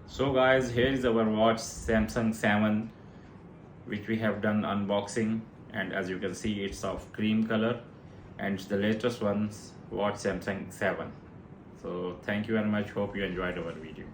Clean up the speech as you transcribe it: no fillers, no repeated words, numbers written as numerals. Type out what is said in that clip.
So guys, here is our watch Samsung 7 which we have done unboxing, and as you can see it's of cream color and it's the latest one's watch Samsung 7. So thank you very much, hope you enjoyed our video.